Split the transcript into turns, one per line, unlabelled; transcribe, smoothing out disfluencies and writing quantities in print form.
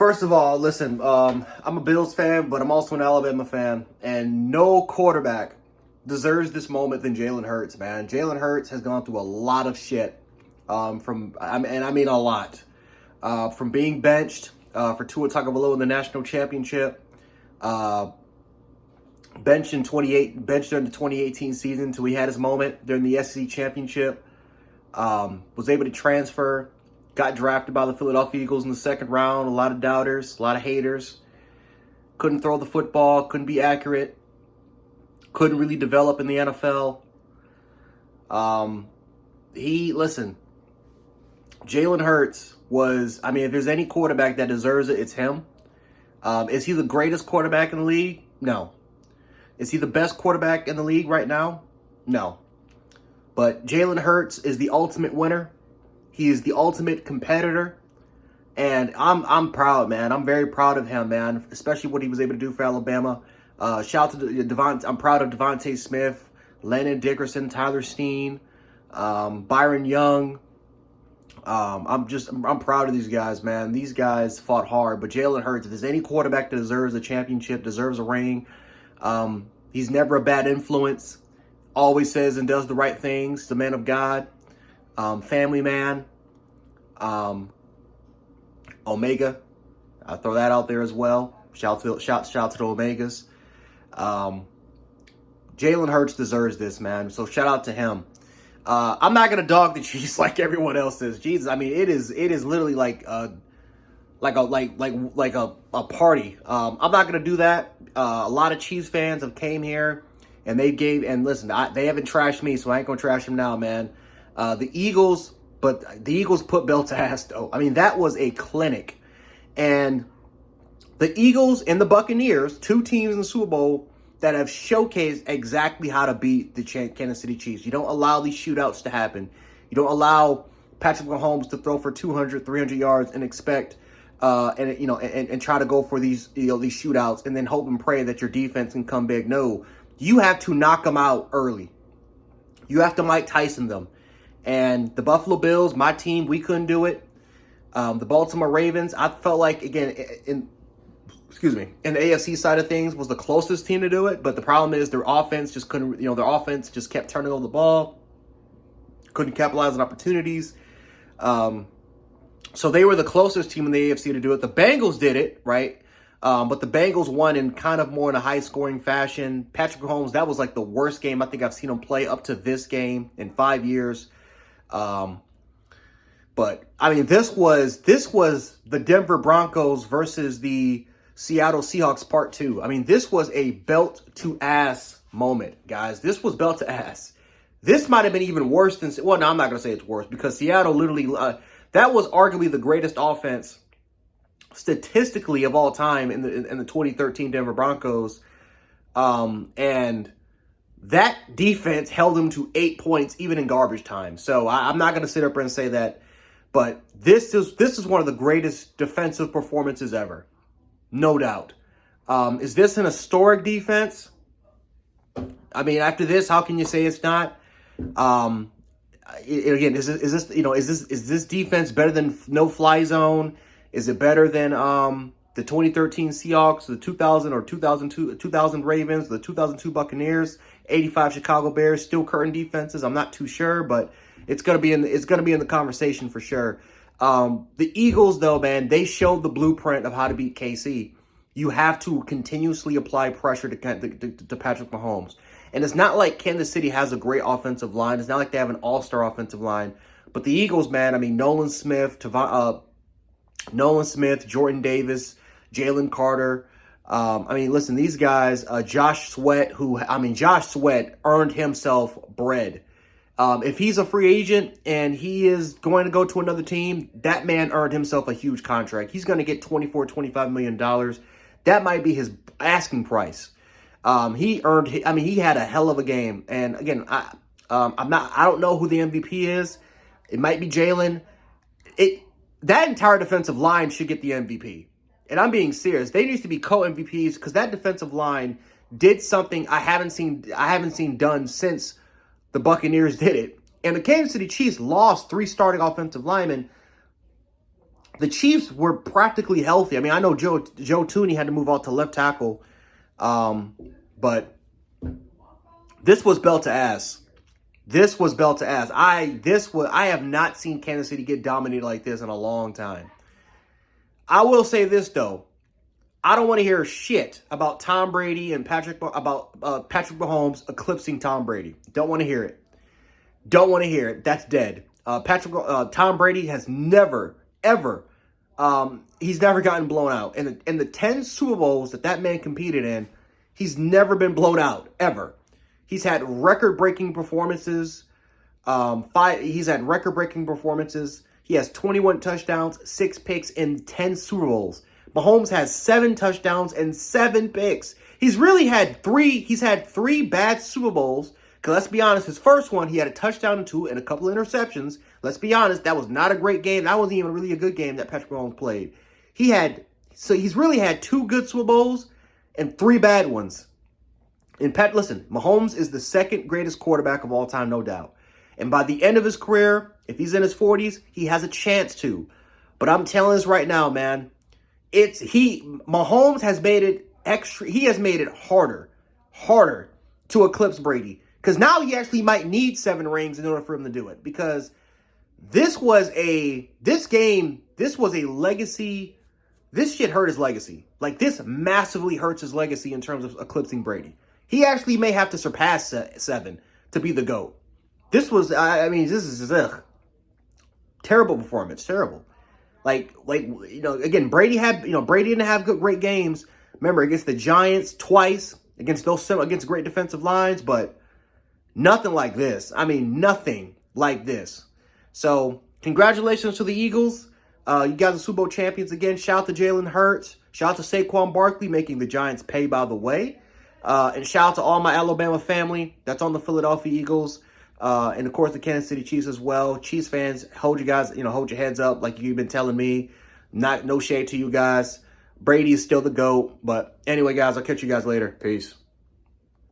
First of all, listen, I'm a Bills fan, but I'm also an Alabama fan, and no quarterback deserves this moment than Jalen Hurts, man. Jalen Hurts has gone through a lot of shit, and I mean a lot, from being benched for Tua Tagovailoa in the national championship, uh, benched during the 2018 season until he had his moment during the SEC championship. Was able to transfer, got drafted by the Philadelphia Eagles in the second round. A lot of doubters, a lot of haters. Couldn't throw the football, couldn't be accurate, couldn't really develop in the NFL. Listen, Jalen Hurts if there's any quarterback that deserves it, it's him. Is he the greatest quarterback in the league? No. Is he the best quarterback in the league right now? No. But Jalen Hurts is the ultimate winner. He is the ultimate competitor. And I'm proud, man. I'm very proud of him, man. Especially what he was able to do for Alabama. Shout out to Devontae. I'm proud of Devontae Smith, Landon Dickerson, Tyler Steen, Byron Young. I'm proud of these guys, man. These guys fought hard. But Jalen Hurts, if there's any quarterback that deserves a championship, deserves a ring, he's never a bad influence. Always says and does the right things. The man of God, family man, Omega. I'll throw that out there as well. Shout to the Omegas. Jalen Hurts deserves this, man. So shout out to him. I'm not gonna dog the Chiefs like everyone else is. Jesus, I mean, it is literally like a party. I'm not gonna do that. A lot of Chiefs fans have came here and they haven't trashed me, so I ain't gonna trash them now, man. The Eagles put Bill to ass, though. I mean, that was a clinic. And the Eagles and the Buccaneers, two teams in the Super Bowl that have showcased exactly how to beat the Kansas City Chiefs. You don't allow these shootouts to happen. You don't allow Patrick Mahomes to throw for 200, 300 yards and expect and try to go for these shootouts and then hope and pray that your defense can come big. No, you have to knock them out early. You have to Mike Tyson them. And the Buffalo Bills, my team, we couldn't do it. The Baltimore Ravens, I felt like, again, in the AFC side of things, was the closest team to do it. But the problem is their offense just couldn't, their offense just kept turning over the ball. Couldn't capitalize on opportunities. So they were the closest team in the AFC to do it. The Bengals did it, right? But the Bengals won in kind of more in a high-scoring fashion. Patrick Mahomes, that was like the worst game I think I've seen him play up to this game in 5 years. But I mean, this was the Denver Broncos versus the Seattle Seahawks Part 2. I mean, this was a belt-to-ass moment, guys. This was belt-to-ass. This might have been even worse than... Well, no, I'm not going to say it's worse because Seattle literally... that was arguably the greatest offense statistically of all time in the 2013 Denver Broncos. And that defense held them to 8 points even in garbage time. So I'm not going to sit up and say that. But this is one of the greatest defensive performances ever. No doubt. Is this an historic defense? I mean, after this, how can you say it's not? Again, is this defense better than no fly zone? Is it better than the 2013 Seahawks, the 2000 Ravens, the 2002 Buccaneers, 85 Chicago Bears, still current defenses? I'm not too sure, but it's gonna be in the conversation for sure. The Eagles, though, man, they showed the blueprint of how to beat KC. You have to continuously apply pressure to Patrick Mahomes. And it's not like Kansas City has a great offensive line. It's not like they have an all-star offensive line. But the Eagles, man, I mean, Nolan Smith, Jordan Davis, Jalen Carter. I mean, listen, these guys, Josh Sweat earned himself bread. If he's a free agent and he is going to go to another team, that man earned himself a huge contract. He's going to get $25 million. That might be his asking price. He had a hell of a game. And again, I don't know who the MVP is. It might be Jalen. That entire defensive line should get the MVP. And I'm being serious. They need to be co-MVPs because that defensive line did something I haven't seen done since the Buccaneers did it. And the Kansas City Chiefs lost 3 starting offensive linemen the Chiefs were practically healthy. I mean, I know Joe Tooney had to move out to left tackle, but this was belt to ass. This was belt to ass. I have not seen Kansas City get dominated like this in a long time. I will say this though. I don't want to hear shit about Tom Brady and Patrick Mahomes eclipsing Tom Brady. Don't want to hear it. Don't want to hear it. That's dead. Tom Brady has never, ever, he's never gotten blown out. In the 10 Super Bowls that man competed in, he's never been blown out, ever. He's had record-breaking performances. He's had record-breaking performances. He has 21 touchdowns, 6 picks in 10 Super Bowls. Mahomes has 7 touchdowns and 7 picks. He's had 3 bad Super Bowls. Because let's be honest, his first one, he had a touchdown and 2 and a couple of interceptions. Let's be honest, that was not a great game. That wasn't even really a good game that Patrick Mahomes played. He's really had 2 good Super Bowls and 3 bad ones. And listen, Mahomes is the second greatest quarterback of all time, no doubt. And by the end of his career, if he's in his 40s, he has a chance to. But I'm telling this right now, man. Mahomes has made it he has made it harder to eclipse Brady. Because now he actually might need 7 rings in order for him to do it. Because this was a legacy. This shit hurt his legacy. Like, this massively hurts his legacy in terms of eclipsing Brady. He actually may have to surpass 7 to be the GOAT. This is terrible performance. Terrible. Again, Brady didn't have great games. Remember, against the Giants twice, against great defensive lines, but nothing like this. I mean, nothing like this. So, congratulations to the Eagles. You guys are Super Bowl champions again. Shout out to Jalen Hurts. Shout out to Saquon Barkley making the Giants pay, by the way. And shout out to all my Alabama family that's on the Philadelphia Eagles. And of course the Kansas City Chiefs as well. Chiefs fans, hold your heads up like you've been telling me. No shade to you guys. Brady is still the GOAT. But anyway, guys, I'll catch you guys later. Peace.